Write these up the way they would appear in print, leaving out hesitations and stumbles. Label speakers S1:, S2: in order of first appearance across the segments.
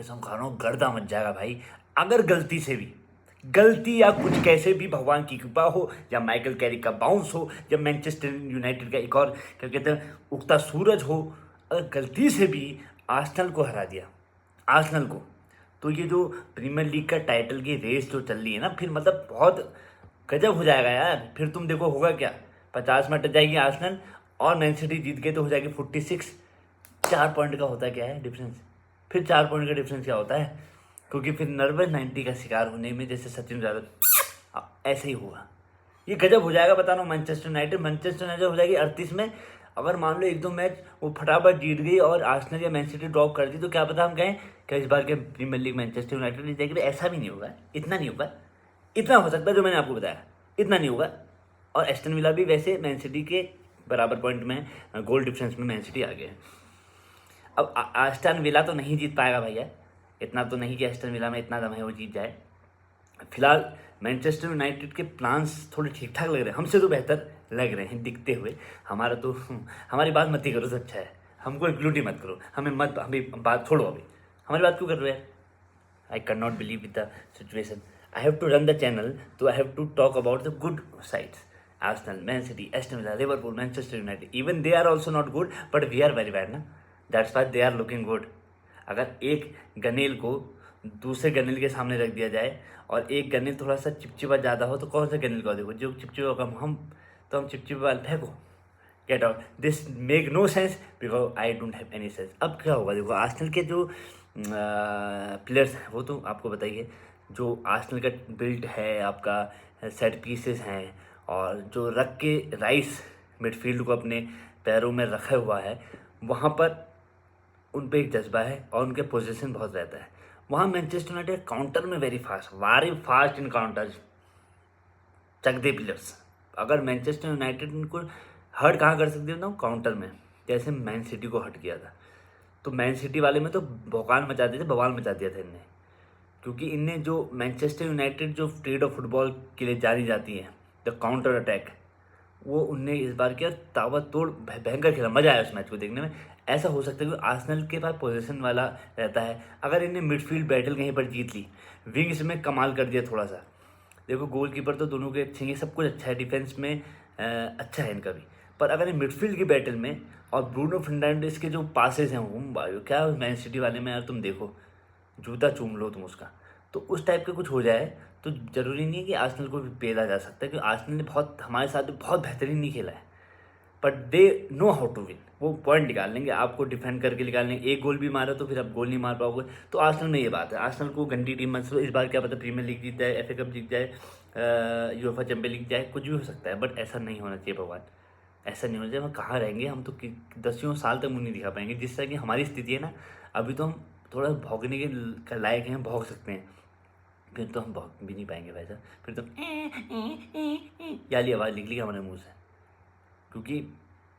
S1: कसम खा रहा हूँ गर्दा मच जाएगा भाई। अगर गलती या कुछ कैसे भी भगवान की कृपा हो, या माइकल कैरिक का बाउंस हो, या मैनचेस्टर यूनाइटेड का एक और क्या कहते हैं उगता सूरज हो, अगर गलती से भी आर्सेनल को हरा दिया, आर्सेनल को, तो ये जो प्रीमियर लीग का टाइटल की रेस जो चल रही है ना, फिर मतलब बहुत गजब हो जाएगा यार। फिर तुम देखो होगा क्या, 50 में अटक जाएगी आर्सेनल, और मैन सिटी जीत गई तो हो जाएगी 46। 4 पॉइंट का होता क्या है डिफरेंस, फिर 4 पॉइंट का डिफरेंस क्या होता है, क्योंकि फिर नर्वस 90 का शिकार होने में जैसे सचिन यादव ऐसे ही हुआ। ये गजब हो जाएगा, बता रहा हूँ। मैनचेस्टर यूनाइटेड हो जाएगी 38 में। अगर मान लो एक दो मैच वो फटाफट जीत गई और आर्सेनल या मैन सिटी ड्रॉप कर दी, तो क्या पता हम कहें कि इस बार के प्रीमियर लीग मैनचेस्टर यूनाइटेड जीत जाएगी। ऐसा भी नहीं होगा, इतना नहीं होगा, इतना हो सकता है जो मैंने आपको बताया, इतना नहीं होगा। और एस्टन विला भी वैसे मैन सिटी के बराबर पॉइंट में, गोल डिफरेंस में मैन सिटी आ गया है। अब एस्टन विला तो नहीं जीत पाएगा भैया, इतना तो नहीं कि एस्टन विला में इतना दम है वो जीत जाए। फिलहाल मैनचेस्टर यूनाइटेड के प्लान्स थोड़े ठीक ठाक लग रहे हैं, हमसे तो बेहतर लग रहे हैं दिखते हुए। हमारा तो हमारी बात मत ही करो तो अच्छा है, हमको इंक्लूड ही मत करो, हमें बात छोड़ो अभी, हमारी बात क्यों कर रहे हैं। I can not believe with the situation. I have to run the channel, तो I have to talk about the good sides. Arsenal, Man City, Aston Villa, Liverpool, Manchester United, even they are also not good, but we are very bad ना, that's why they are looking good। अगर एक गनेल को दूसरे गनेल के सामने रख दिया जाए और एक गनेल थोड़ा सा चिपचिपा ज़्यादा हो, तो कौन सा गनेल को देखो, जो चिपचिपा कम हम चिपचिपा वाले फेंको, get out, this make no sense because I don't have any sense. अब क्या होगा देखो, आर्सेनल के जो प्लेयर्स हैं वो तो आपको बताइए, जो आर्सेनल का बिल्ड है, आपका सेट पीसेस हैं, और जो रख के राइस मिडफील्ड को अपने पैरों में रखा हुआ है, वहाँ पर उन पे एक जज्बा है और उनके पोजीशन बहुत रहता है। वहाँ मैनचेस्टर यूनाइटेड काउंटर में वेरी फास्ट इन काउंटर्स, चक दे प्लेयर्स। अगर मैनचेस्टर यूनाइटेड इनको हर्ट कहाँ कर सकती है ना, काउंटर में, जैसे मैन सिटी को हर्ट किया था। तो मैन सिटी वाले में तो भौकाल मचा दिए थे, बवाल मचा दिया था इनने, क्योंकि इनने जो मैनचेस्टर यूनाइटेड जो ट्रेड ऑफ फुटबॉल के लिए जानी जाती है, द काउंटर अटैक, वो उनने इस बार किया, ताबड़तोड़ भयंकर खेला, मजा आया उस मैच को देखने में। ऐसा हो सकता है कि आर्सेनल के पास पोजीशन वाला रहता है, अगर इन्हें मिडफील्ड बैटल कहीं पर जीत ली, विंग्स में कमाल कर दिया थोड़ा सा, देखो गोलकीपर तो दोनों के अच्छे हैं, सब कुछ अच्छा है, डिफेंस में अच्छा है इनका भी, पर अगर ये मिडफील्ड की बैटल में और ब्रूनो फर्नांडिस के जो पासेस हैं वो क्या मैन सिटी वाले में यार, तुम देखो जूता चूम लो तुम उसका। तो उस टाइप का कुछ हो जाए तो ज़रूरी नहीं है कि आर्सेनल को भी पेला जा सकता है, क्योंकि आर्सेनल ने बहुत हमारे साथ बहुत बेहतरीन नहीं खेला है, but they know how to win. वो पॉइंट निकाल लेंगे, आपको डिफेंड करके निकाल लेंगे, एक गोल भी मारा तो फिर आप गोल नहीं मार पाओगे। तो आर्सेनल में ये बात है, आर्सेनल को गंदी टीम मत, इस बार क्या पता प्रीमियर लीग जीत जाए, FA कप जीत जाए, यूएफए चैंपियन लीग जाए, कुछ भी हो सकता है, बट ऐसा नहीं होना चाहिए भगवान, ऐसा नहीं होना चाहिए। हम कहाँ रहेंगे, हम तो 10 साल तक मुँह नहीं दिखा पाएंगे। जिस तरह की हमारी स्थिति है ना, अभी तो हम थोड़ा भौंकने के लायक हैं, भौंक सकते हैं, फिर तो हम भौंक भी नहीं पाएंगे भाई साहब, फिर तो याली आवाज़ निकली हमारे मुँह से। क्योंकि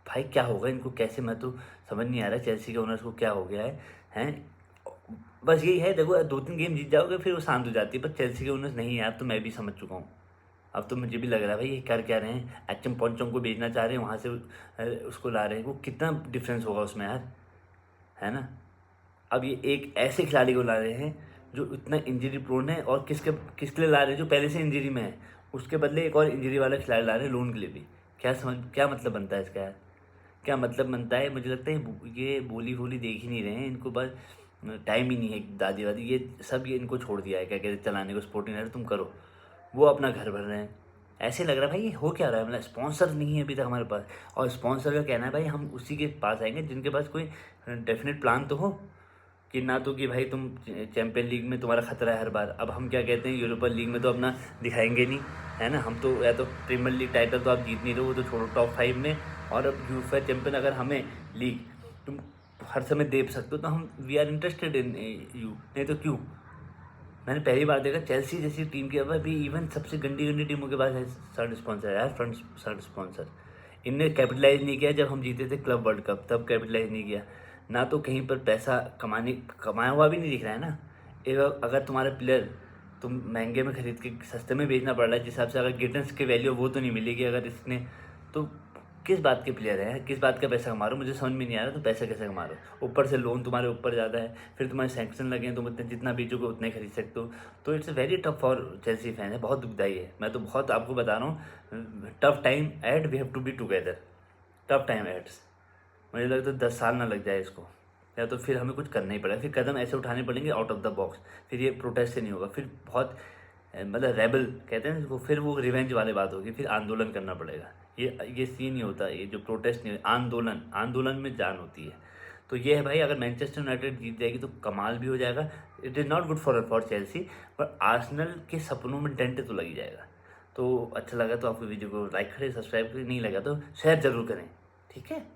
S1: भाई क्या होगा इनको, कैसे, मैं तो समझ नहीं आ रहा चेल्सी के ओनर्स को क्या हो गया है, हैं। बस यही है, देखो 2-3 गेम जीत जाओगे फिर वो शांत हो जाती है, पर चेल्सी के ओनर्स नहीं यार, तो मैं भी समझ चुका हूँ। अब तो मुझे भी लग रहा है भाई ये कर क्या रहे हैं, एचएम पोंचम को भेजना चाह रहे हैं, वहाँ से उसको ला रहे हैं, वो कितना डिफरेंस होगा उसमें यार, है ना। अब ये एक ऐसे खिलाड़ी को ला रहे हैं जो इतना इंजरी प्रोन है, और किसके लिए ला रहे हैं, जो पहले से इंजरी में है, उसके बदले एक और इंजरी वाला खिलाड़ी ला रहे हैं लोन के लिए भी। क्या मतलब बनता है इसका यार, क्या मतलब बनता है। मुझे लगता है ये बोली देख ही नहीं रहे हैं, इनको बस टाइम ही नहीं है, दादी वादी ये सब ये इनको छोड़ दिया है, क्या कहते हैं चलाने को, स्पोर्टिंग है तुम करो, वो अपना घर भर रहे हैं। ऐसे लग रहा है भाई ये हो क्या रहा है, मतलब स्पॉन्सर नहीं है अभी तक हमारे पास, और स्पॉन्सर का कहना है भाई हम उसी के पास आएंगे जिनके पास कोई डेफिनेट प्लान तो हो, कि ना तो कि भाई तुम चैंपियन लीग में तुम्हारा खतरा है हर बार। अब हम क्या कहते हैं, यूरोपा लीग में तो अपना दिखाएंगे नहीं, है ना। हम तो या तो प्रीमियर लीग टाइटल तो आप जीत नहीं रहे, वो तो छोड़ो टॉप 5 में, और अब यूएफए चैंपियन अगर हमें लीग तुम हर समय दे सकते हो, तो हम we are interested in you, नहीं तो क्यों। मैंने पहली बार देखा चेल्सी जैसी टीम के अभी इवन सबसे गंदी टीमों के पास है शर्ट स्पॉन्सर यार, फ्रंट शर्ट स्पॉन्सर। इनने कैपिटलाइज नहीं किया, जब हम जीते थे क्लब वर्ल्ड कप तब कैपिटलाइज नहीं किया ना, तो कहीं पर पैसा कमाया हुआ भी नहीं दिख रहा है ना। अगर तुम्हारे प्लेयर तुम महंगे में खरीद के सस्ते में बेचना पड़ रहा है, जिस हिसाब से अगर गिटन्स की वैल्यू वो तो नहीं मिलेगी अगर इसने, तो किस बात के प्लेयर हैं, किस बात का पैसा कमा रहे हो, मुझे समझ में नहीं आ रहा। तो पैसा कैसे कमा रहे हो, ऊपर से लोन तुम्हारे ऊपर ज़्यादा है, फिर तुम्हारे सैंक्शन लगे हैं, तुम इतने जितना बेचोगे उतने खरीद सकते हो। तो it's very tough for Chelsea fan है, बहुत दुखदाई है। मैं तो बहुत आपको बता रहा हूँ, tough time ahead, we have to be together, tough time ahead. मुझे लगता है 10 साल ना लग जाए इसको, या तो फिर हमें कुछ करना ही पड़ेगा, फिर कदम ऐसे उठाने पड़ेंगे आउट ऑफ द बॉक्स। फिर ये प्रोटेस्ट से नहीं होगा, फिर बहुत मतलब रेबल कहते हैं इसको, फिर वो रिवेंज वाली बात होगी, फिर आंदोलन करना पड़ेगा। ये सीन नहीं होता, ये जो प्रोटेस्ट नहीं, आंदोलन, आंदोलन में जान होती है। तो ये है भाई, अगर मैनचेस्टर यूनाइटेड जीत जाएगी तो कमाल भी हो जाएगा। It is not good for Chelsea, पर आर्सेनल के सपनों में डेंट तो लगी जाएगा। तो अच्छा लगा तो आपको वीडियो को लाइक करें, सब्सक्राइब करें, नहीं लगा तो शेयर जरूर करें, ठीक है।